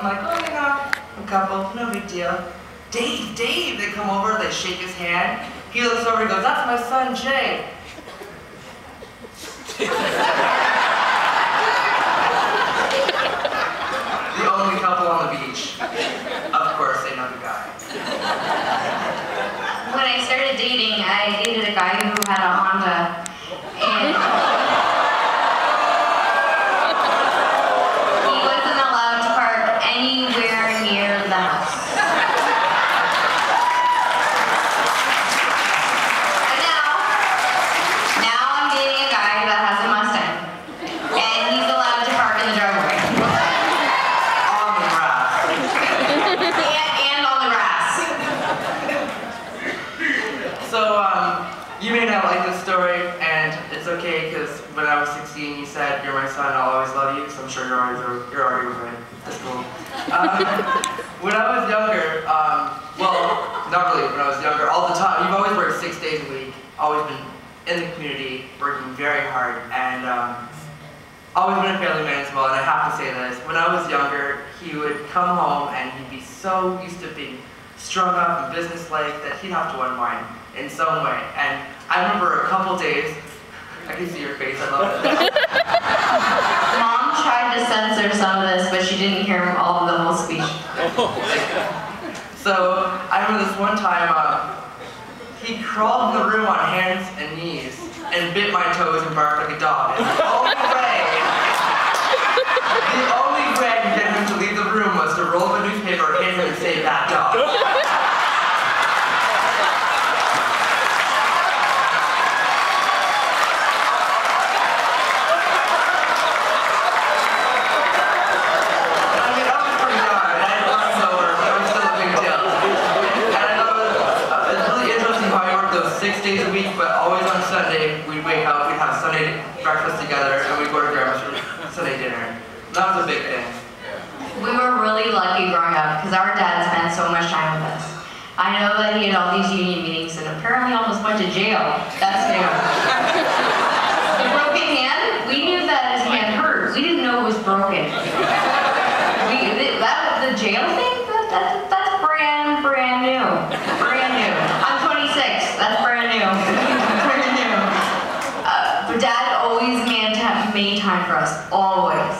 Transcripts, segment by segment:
I'm like, oh, you know, a couple, no big deal. Dave, they come over, they shake his hand. He looks over and goes, that's my son, Jay. The only couple on the beach. Of course, another guy. When I started dating, I dated a guy who had a Honda, and he wasn't allowed to park anywhere near the house. But now I'm dating a guy that has a Mustang, and he's allowed to park in the driveway. On the grass. And on the grass. So, you may not like this story, and it's okay, because when I was 16, you said, you're my son, I'll always love you, so I'm sure you're already with me. That's cool. When I was younger, well, not really when I was younger, all the time, you've always worked 6 days a week, always been in the community, working very hard, and always been a family man as well, and I have to say this, when I was younger, he would come home and he'd be so used to being strung up and businesslike that he'd have to unwind in some way. And I remember a couple days, I can see your face, I love it. Mom tried to censor some of this, but she didn't hear all of the whole speech. So I remember this one time, he crawled in the room on hands and knees and bit my toes and barked like a dog. And the only way to get him to leave the room was to roll up a newspaper, hit him, and say, "Bad dog." Breakfast together, and we'd go to grandma's for Sunday dinner. That was a big thing. We were really lucky growing up because our dad spent so much time with us. I know that he had all these union meetings and apparently almost went to jail. That's new. The broken hand, we knew that his hand hurt. We didn't know it was broken. The jail thing, that's brand new. Brand new. I'm 26, that's brand new. Brand new. But Dad always made time for us, always.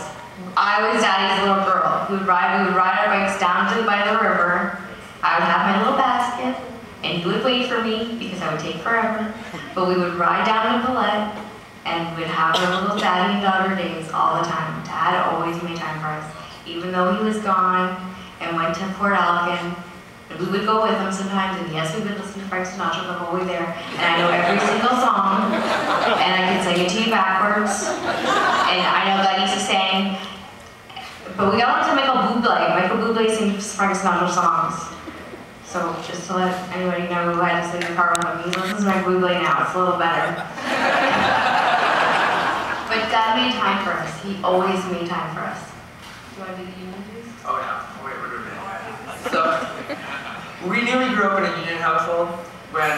I was Daddy's little girl. We would ride our bikes down by the river. I would have my little basket, and he would wait for me because I would take forever. But we would ride down to Paulette, and we'd have our little daddy and daughter days all the time. Dad always made time for us, even though he was gone and went to Port Alcan. And we would go with him sometimes, and yes, we would listen to Frank Sinatra the whole way there. And I know every single song, and I can sing it to you backwards. And I know that he's saying, but we got on to Michael Bublé. Michael Bublé sings Frank Sinatra songs. So just to let anybody know who had to sit in the car with him, he listens to Michael Bublé now. It's a little better. But Dad made time for us. He always made time for us. Do you want to do the union dues? Oh yeah. Wait, we're doing it. So, we knew we grew up in a union household when,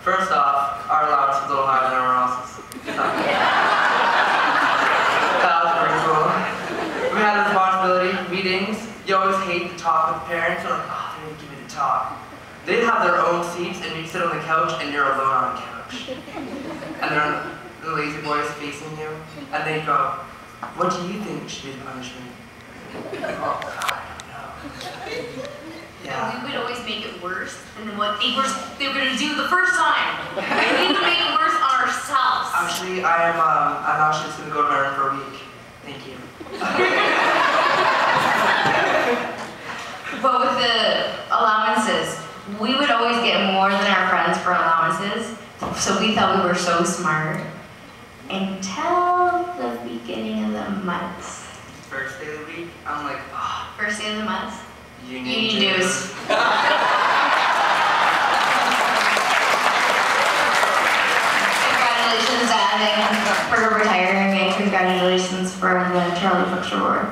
first off, our allowance was a little higher than everyone else's. That was pretty cool. We had responsibility, meetings. You always hate the talk with parents. They're like, oh, they didn't give me the talk. They'd have their own seats, and you'd sit on the couch, and you're alone on the couch. And they're the lazy boys facing you, and they'd go, what do you think should be the punishment? Oh, God. Yeah. We would always make it worse than what they were going to do the first time. We would make it worse on ourselves. Actually, I'm actually just going to go to my room for a week. Thank you. But with the allowances, we would always get more than our friends for allowances. So we thought we were so smart. Until the beginning of the month. First day of the week, I'm like, oh. First day of the month? Union dues. Congratulations, Dad, for retiring, and congratulations for the Charlie Brooks Award.